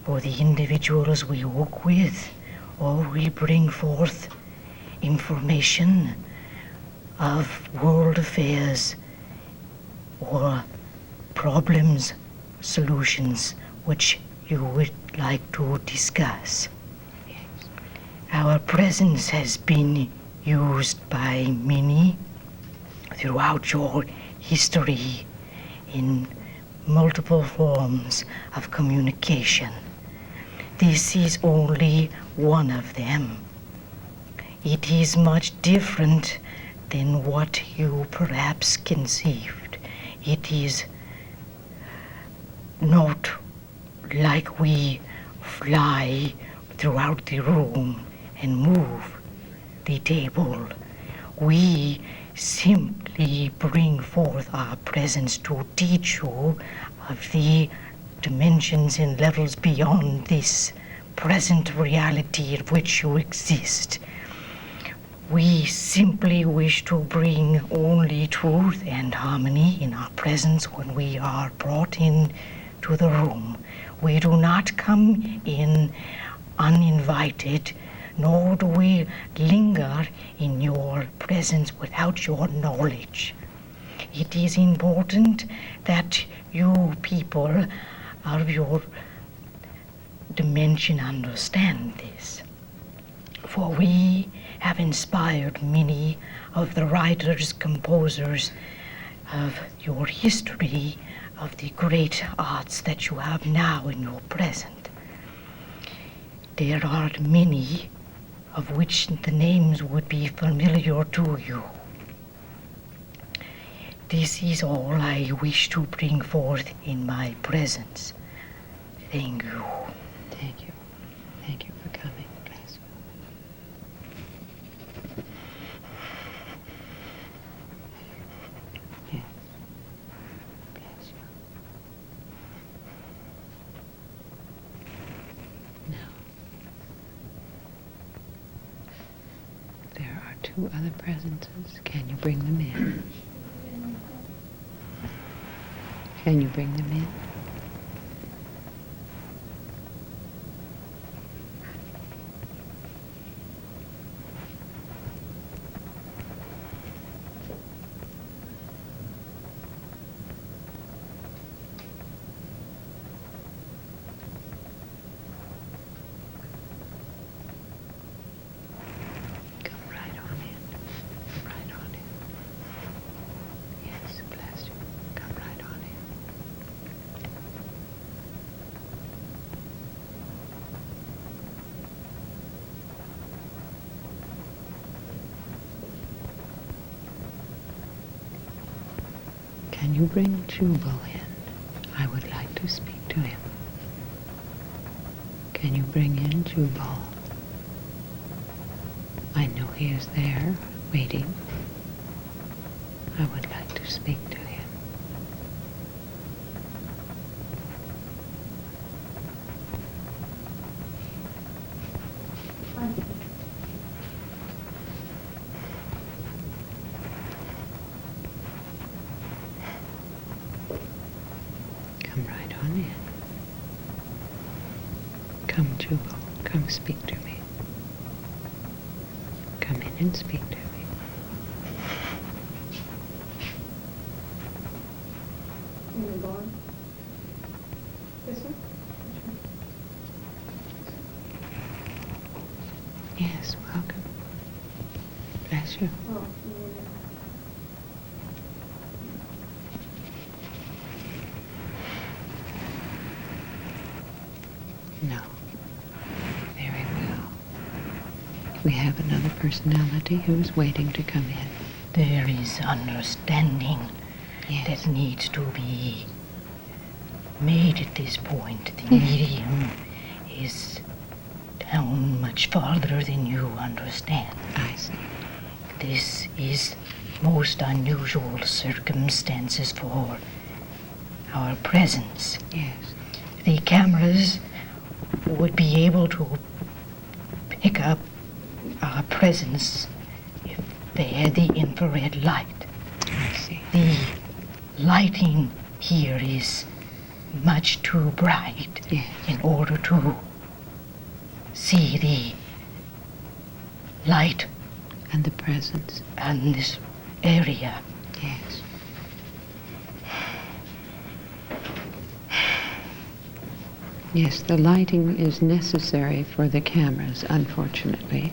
for the individuals we work with, or we bring forth information of world affairs or problems, solutions which you would like to discuss. Yes. Our presence has been used by many throughout your history in multiple forms of communication. This is only one of them. It is much different than what you perhaps conceived. It is not like we fly throughout the room and move the table. We simply bring forth our presence to teach you of the dimensions and levels beyond this present reality in which you exist. We simply wish to bring only truth and harmony in our presence when we are brought in to the room. We do not come in uninvited, nor do we linger in your presence without your knowledge. It is important that you people of your dimension understand this, for we have inspired many of the writers, composers of your history, of the great arts that you have now in your present. There are many of which the names would be familiar to you. This is all I wish to bring forth in my presence. Thank you. Thank you. Thank you for coming. Bless you. Yes. Bless you. Now, there are two other presences. Can you bring them in? Can you bring them in? Can you bring Jubal in? I would like to speak to him. Can you bring in Jubal? I know he is there, waiting. I would like to speak to him. Come right on in. Come, Jubal. Come speak to me. Come in and speak to me. This one? Yes, welcome. Bless you. Oh, No. Very well. We have another personality who is waiting to come in. There is understanding Yes. that needs to be made at this point. The medium is down much farther than you understand. I see. This is most unusual circumstances for our presence. Yes. The cameras would be able to pick up our presence if they had the infrared light. I see. The lighting here is much too bright Yes. in order to see the light And the presence. in this area. Yes. Yes, the lighting is necessary for the cameras, unfortunately.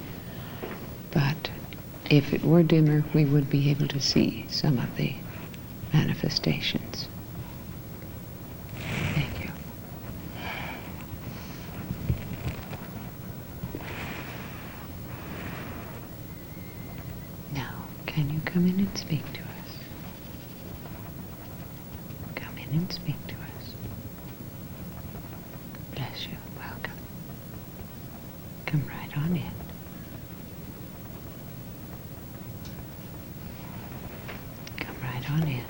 But if it were dimmer, we would be able to see some of the manifestations. Thank you. Now, can you come in and speak to us? Come in and speak to us. Bless you. Welcome. Come right on in. Come right on in.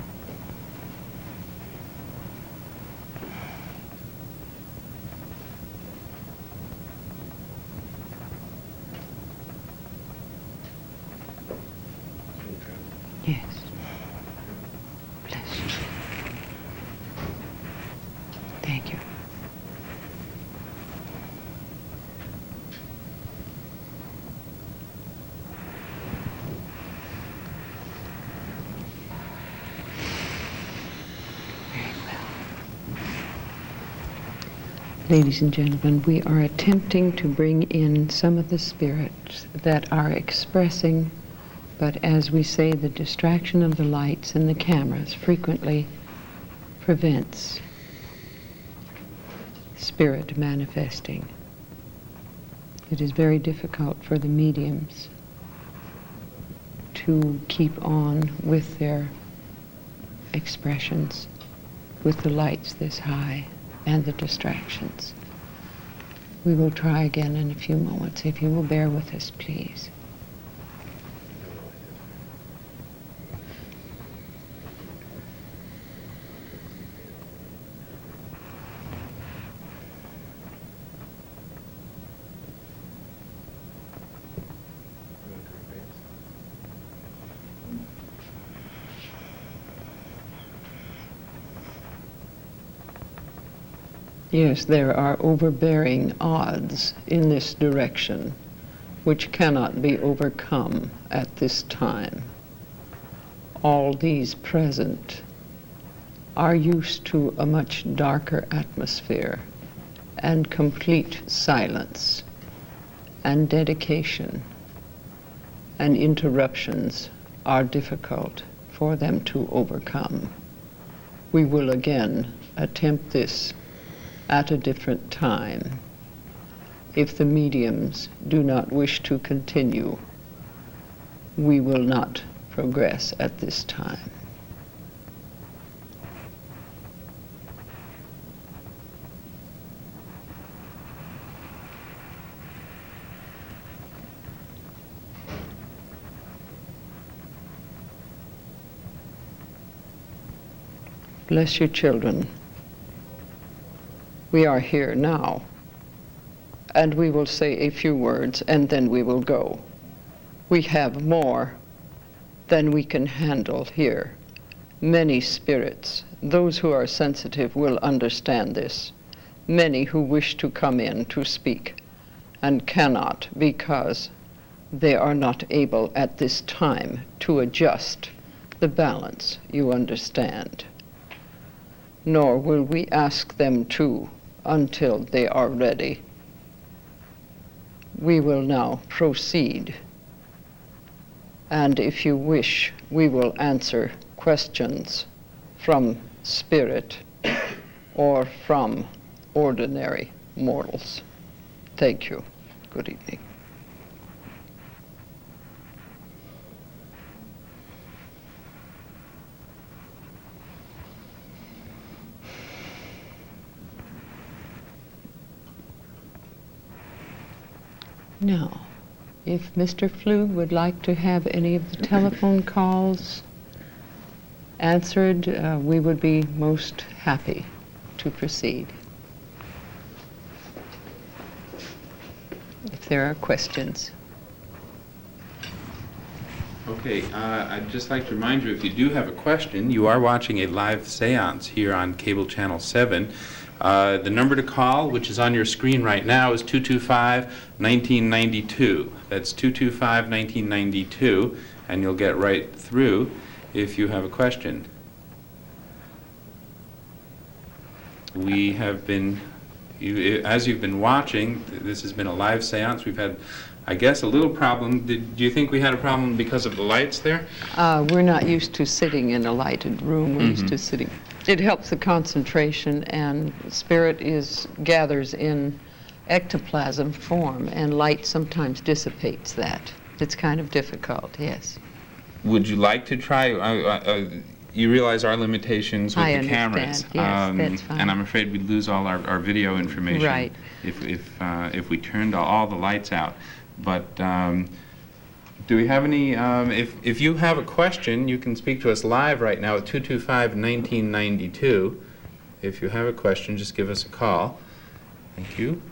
Yes. Bless you. Thank you. Very well. Ladies and gentlemen, we are attempting to bring in some of the spirits that are expressing, but as we say, the distraction of the lights and the cameras frequently prevents spirit manifesting. It is very difficult for the mediums to keep on with their expressions with the lights this high and the distractions. We will try again in a few moments, if you will bear with us, please. Yes, there are overbearing odds in this direction which cannot be overcome at this time. All these present are used to a much darker atmosphere and complete silence and dedication, and interruptions are difficult for them to overcome. We will again attempt this at a different time. If the mediums do not wish to continue, we will not progress at this time. Bless you, children. We are here now, and we will say a few words, and then we will go. We have more than we can handle here. Many spirits, those who are sensitive will understand this. Many who wish to come in to speak and cannot because they are not able at this time to adjust the balance, you understand. Nor will we ask them to until they are ready. We will now proceed, and if you wish, we will answer questions from spirit or from ordinary mortals. Thank you. Good evening. Now, if Mr. Flug would like to have any of the telephone calls answered, we would be most happy to proceed. If there are questions. Okay, I'd just like to remind you, if you do have a question, you are watching a live seance here on cable channel 7. The number to call, which is on your screen right now, is 225-1992. That's 225-1992, and you'll get right through if you have a question. We have been, as you've been watching, this has been a live seance. We've had, I guess, a little problem. Do you think we had a problem because of the lights there? We're not used to sitting in a lighted room. We're used to sitting. It helps the concentration, and spirit gathers in ectoplasm form, and light sometimes dissipates that. It's kind of difficult, yes. Would you like to try? You realize our limitations with the cameras. Yes, that's fine. And I'm afraid we'd lose all our video information Right. if we turned all the lights out. But do we have any, if you have a question, you can speak to us live right now at 225-1992. If you have a question, just give us a call. Thank you.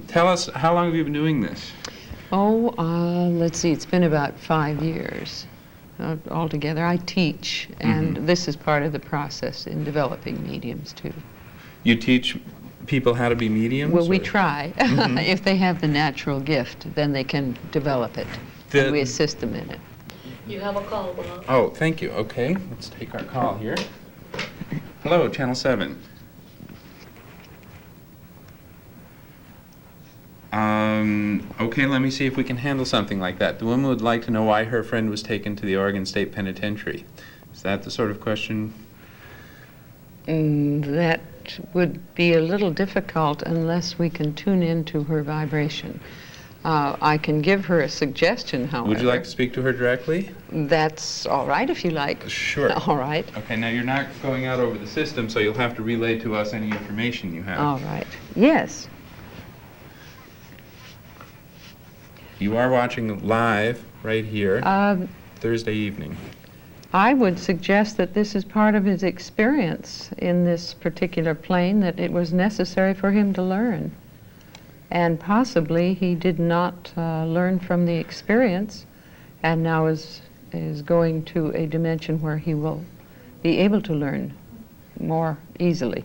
Tell us, how long have you been doing this? Oh, let's see, it's been about 5 years altogether. I teach, and this is part of the process in developing mediums, too. You teach people how to be mediums? Well, we or? try. If they have the natural gift, then they can develop it, and we assist them in it. You have a call, Bob. Oh, thank you. Okay, let's take our call here. Hello, Channel 7. Okay, let me see if we can handle something like that. The woman would like to know why her friend was taken to the Oregon State Penitentiary. Is that the sort of question? That would be a little difficult unless we can tune into her vibration. I can give her a suggestion, however. Would you like to speak to her directly? That's all right if you like. Sure. All right. Okay, now you're not going out over the system, so you'll have to relay to us any information you have. All right. Yes. You are watching live right here, Thursday evening. I would suggest that this is part of his experience in this particular plane, that it was necessary for him to learn. And possibly he did not learn from the experience, and now is going to a dimension where he will be able to learn more easily.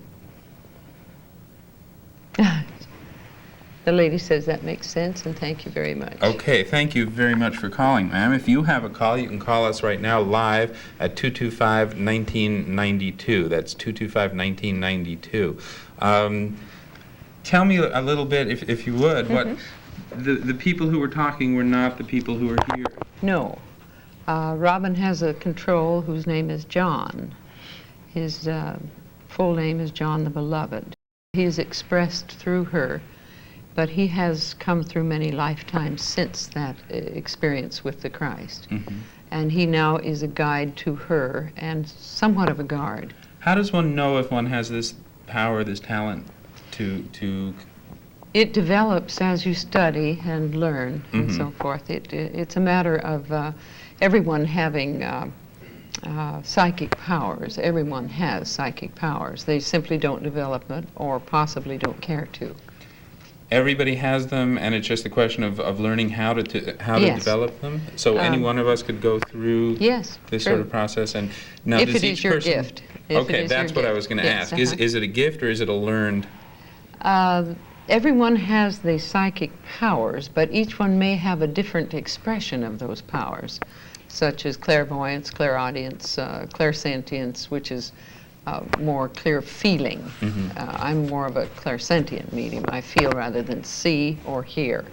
The lady says that makes sense, and thank you very much. Okay, thank you very much for calling, ma'am. If you have a call, you can call us right now live at 225-1992. That's 225-1992. Tell me a little bit, if you would, what the people who were talking were not the people who were here. No. Robin has a control whose name is John. His full name is John the Beloved. He is expressed through her, but he has come through many lifetimes since that experience with the Christ. And he now is a guide to her and somewhat of a guard. How does one know if one has this power, this talent to... It develops as you study and learn and so forth. It's a matter of everyone having psychic powers. Everyone has psychic powers. They simply don't develop it or possibly don't care to. Everybody has them, and it's just a question of learning how to develop them. So any one of us could go through this sort of process. And now, if does it each is your person, gift. Okay, that's what I was going to ask. Is it a gift or is it a learned? Everyone has the psychic powers, but each one may have a different expression of those powers, such as clairvoyance, clairaudience, clairsentience, which is more clear feeling. I'm more of a clairsentient medium. I feel rather than see or hear.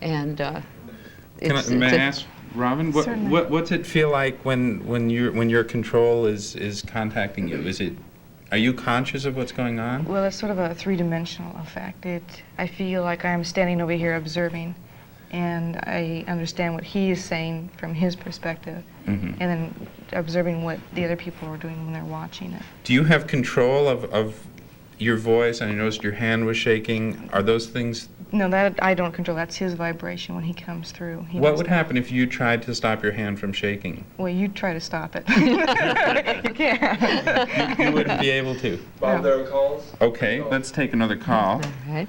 And may I ask, Robin, what's it feel like when your control is contacting you? Are you conscious of what's going on? Well, it's sort of a three-dimensional effect. I feel like I'm standing over here observing, and I understand what he is saying from his perspective, and then observing what the other people are doing when they're watching it. Do you have control of your voice? And I noticed your hand was shaking. Are those things... No, that I don't control. That's his vibration when he comes through. What would happen if you tried to stop your hand from shaking? Well, you try to stop it. You can't. You wouldn't be able to. Bob, there are calls? Okay, let's take another call. all right.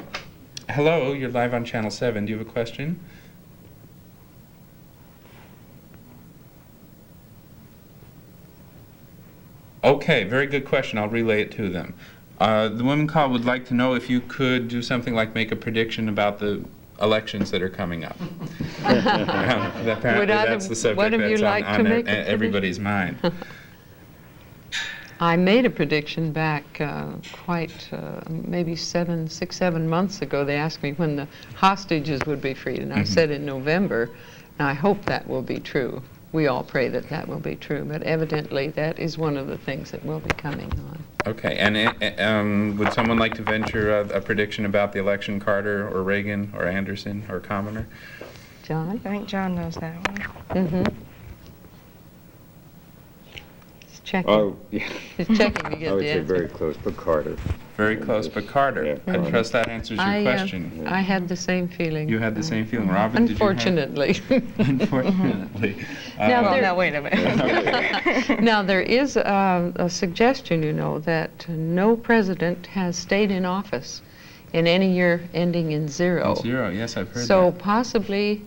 Hello, you're live on Channel 7. Do you have a question? Okay, very good question. I'll relay it to them. The women called would like to know if you could do something like make a prediction about the elections that are coming up. Apparently that's the subject one of you that's like to on make a everybody's mind. I made a prediction back maybe 6, 7 months ago. They asked me when the hostages would be freed, and I said in November. And I hope that will be true. We all pray that that will be true, but evidently that is one of the things that will be coming on. Okay, and would someone like to venture a prediction about the election, Carter or Reagan or Anderson or Commoner? John? I think John knows that one. Mm-hmm. He's checking. Oh, yeah. He's checking to get I would the say answer. very close, but Carter. Very close, but Carter. Yeah, I Carter. trust that answers your question. I had the same feeling. You had the same feeling. Robin, did you have? Unfortunately. Unfortunately. Now, Well, there- now, wait a minute. Now, there is a suggestion, that no president has stayed in office in any year ending in 0. 0, yes, I've heard So that. possibly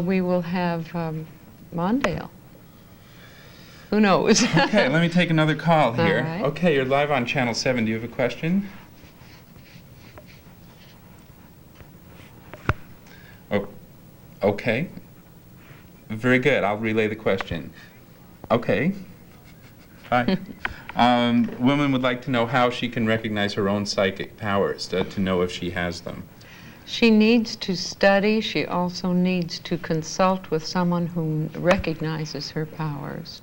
we will have Mondale. Who knows? Okay, let me take another call here. All right. Okay, you're live on Channel 7. Do you have a question? Oh, okay. Very good. I'll relay the question. Okay. Hi. Woman would like to know how she can recognize her own psychic powers, to know if she has them. She needs to study. She also needs to consult with someone who recognizes her powers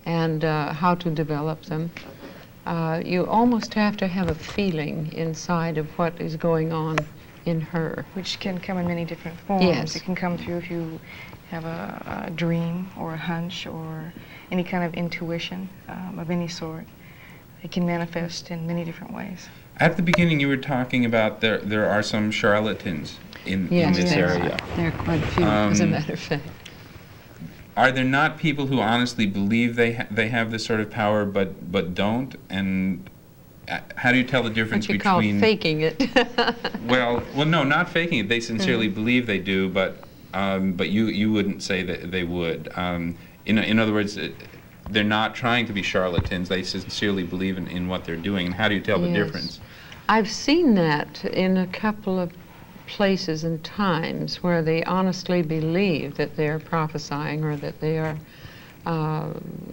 and how to develop them. You almost have to have a feeling inside of what is going on in her. Which can come in many different forms. Yes. It can come through if you have a dream or a hunch or any kind of intuition of any sort. It can manifest in many different ways. At the beginning, you were talking about there are some charlatans in Yes, this there area. are. There are quite a few, as a matter of fact. Are there not people who honestly believe they have this sort of power but don't? And how do you tell the difference What you call between faking it. well, no, not faking it. They sincerely believe they do, but you wouldn't say that they would. In other words, they're not trying to be charlatans. They sincerely believe in what they're doing. And how do you tell the Yes. difference? I've seen that in a couple of places and times where they honestly believe that they're prophesying or that they are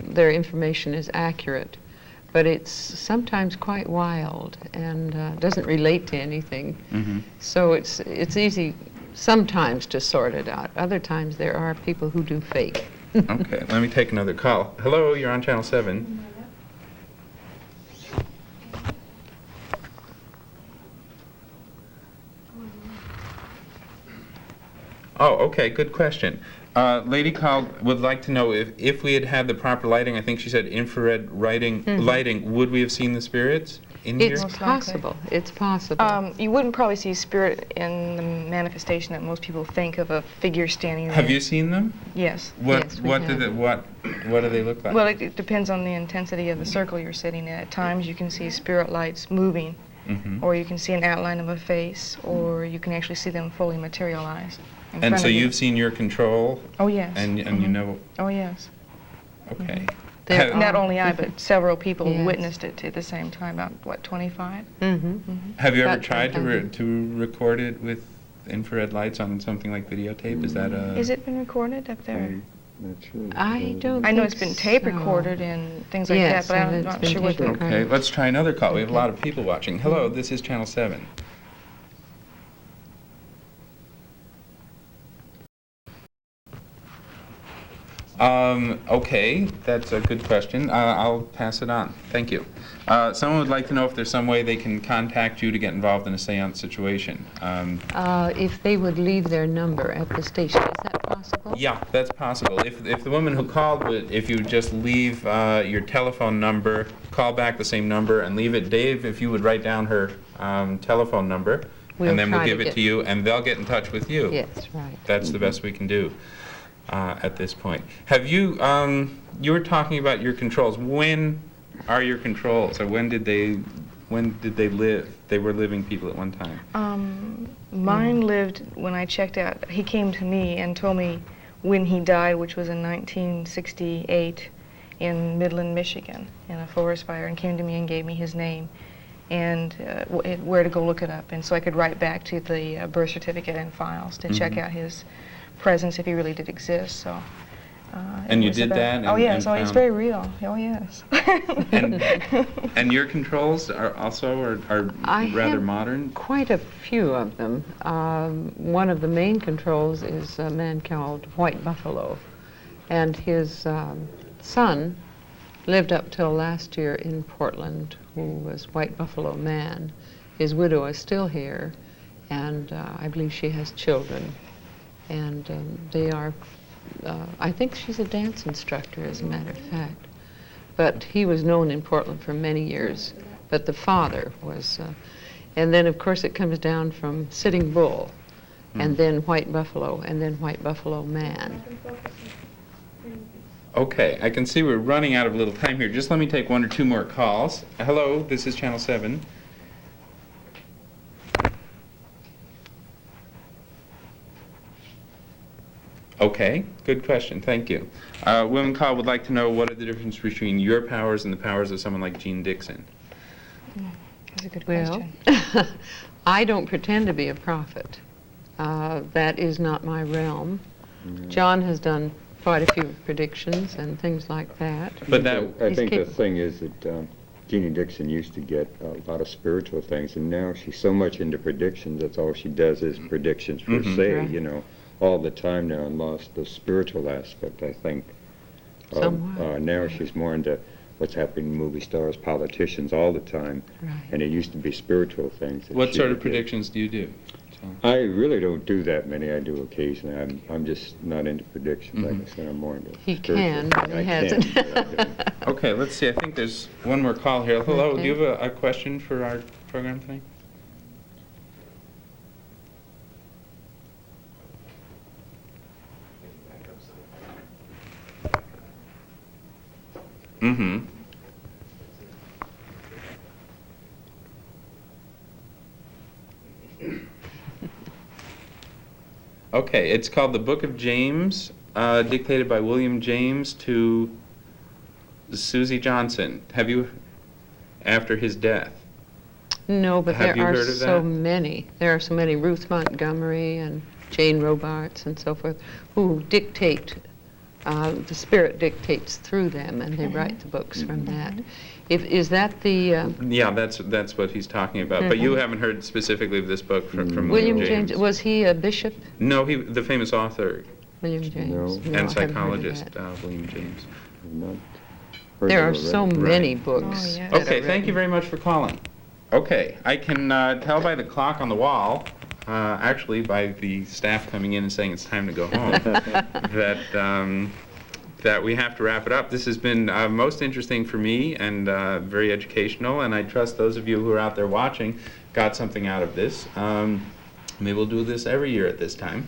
their information is accurate, but it's sometimes quite wild and doesn't relate to anything. So it's easy sometimes to sort it out. Other times there are people who do fake. Okay, let me take another call. Hello, you're on Channel 7. Oh, okay, good question. Lady called would like to know if we had had the proper lighting, I think she said infrared lighting, would we have seen the spirits in here? It's Most likely. possible. It's possible. You wouldn't probably see spirit in the manifestation that most people think of a figure standing there. Have you seen them? Yes. Yes, we have. What do they look like? Well, it depends on the intensity of the circle you're sitting in. At times you can see spirit lights moving, or you can see an outline of a face, or you can actually see them fully materialize in And front so of you. you've seen your control, Oh, yes. and you know, Oh, yes. okay. There Have- Not are only I, but several people Yes. witnessed it at the same time, about, what, 25? Have you ever About tried to 25. to record it with infrared lights on something like videotape? Is that a... Is it been recorded up there? I'm not sure. I don't I know think it's been tape so. recorded and things like Yes, that, but and I'm it's not been sure what tape the... recorded. Okay, let's try another call. We have a lot of people watching. Hello, this is Channel 7. Okay, that's a good question. I'll pass it on. Thank you. Someone would like to know if there's some way they can contact you to get involved in a seance situation. If they would leave their number at the station, is that possible? Yeah, that's possible. If the woman who called, if you just leave your telephone number, call back the same number and leave it. Dave, if you would write down her telephone number, We'll and then we'll try to give it get- to you, and they'll get in touch with you. Yes, right. That's the best we can do at this point. Have you, you were talking about your controls. When are your controls, or when did they live? They were living people at one time. Mine lived when I checked out. He came to me and told me when he died, which was in 1968, in Midland, Michigan, in a forest fire, and came to me and gave me his name and where to go look it up. And so I could write back to the birth certificate and files to check out his presence if he really did exist. So. And you did that? Oh yes, and it's very real. Oh yes. and your controls are also I rather have modern? quite a few of them. One of the main controls is a man called White Buffalo, and his son lived up till last year in Portland, who was White Buffalo Man. His widow is still here, and I believe she has children, and they are I think she's a dance instructor, as a matter of fact. But he was known in Portland for many years. But the father was, and then of course it comes down from Sitting Bull, and then White Buffalo, and then White Buffalo Man. Okay, I can see we're running out of a little time here. Just let me take one or two more calls. Hello, this is Channel 7. Okay, good question. Thank you. Women call would like to know what are the difference between your powers and the powers of someone like Jean Dixon? That's a good Well, question. I don't pretend to be a prophet. That is not my realm. John has done quite a few predictions and things like that. But that I think the thing is that Jeannie Dixon used to get a lot of spiritual things, and now she's so much into predictions. That's all she does is predictions per se, Right. you know, all the time now, and lost the spiritual aspect, I think. Somewhat. Now she's more into what's happening to movie stars, politicians all the time, Right. and it used to be spiritual things. that what she sort of would get. predictions do you do? I really don't do that many. I do occasionally. I'm just not into predictions. Like I said, I'm more into He spiritual can, things. but he I hasn't. can, but I don't. Okay, let's see. I think there's one more call here. Hello, Okay. do you have a question for our program tonight? Mm-hmm. Okay, it's called the Book of James, dictated by William James to Susie Johnson. Have you, after his death? No, but Have you there are heard of so that? many. There are so many, Ruth Montgomery and Jane Robarts and so forth, who dictate, the Spirit dictates through them, and they write the books from that. Is that the Yeah, that's what he's talking about. But you haven't heard specifically of this book from William James? Was he a bishop? No, the famous author William James. No. I and haven't heard of psychologist that. William James. I've not heard There of are it so already. many Right. books. Oh, yes. that Okay, are thank you written. very much for calling. Okay, I can tell by the clock on the wall, actually by the staff coming in and saying it's time to go home, that we have to wrap it up. This has been most interesting for me and very educational, and I trust those of you who are out there watching got something out of this. Maybe we'll do this every year at this time,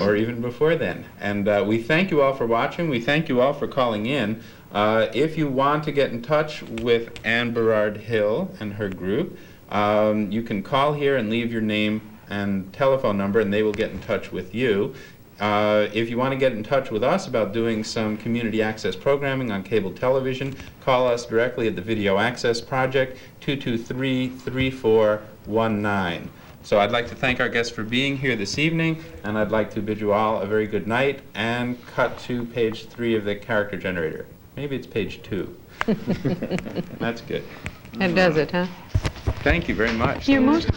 or even before then. And we thank you all for watching. We thank you all for calling in. If you want to get in touch with Ann Berard Hill and her group, you can call here and leave your name and telephone number, and they will get in touch with you. If you want to get in touch with us about doing some community access programming on cable television, call us directly at the Video Access Project, 223-3419. So I'd like to thank our guests for being here this evening, and I'd like to bid you all a very good night and cut to page 3 of the character generator. Maybe it's page 2. That's good. That does it, huh? Thank you very much. You're most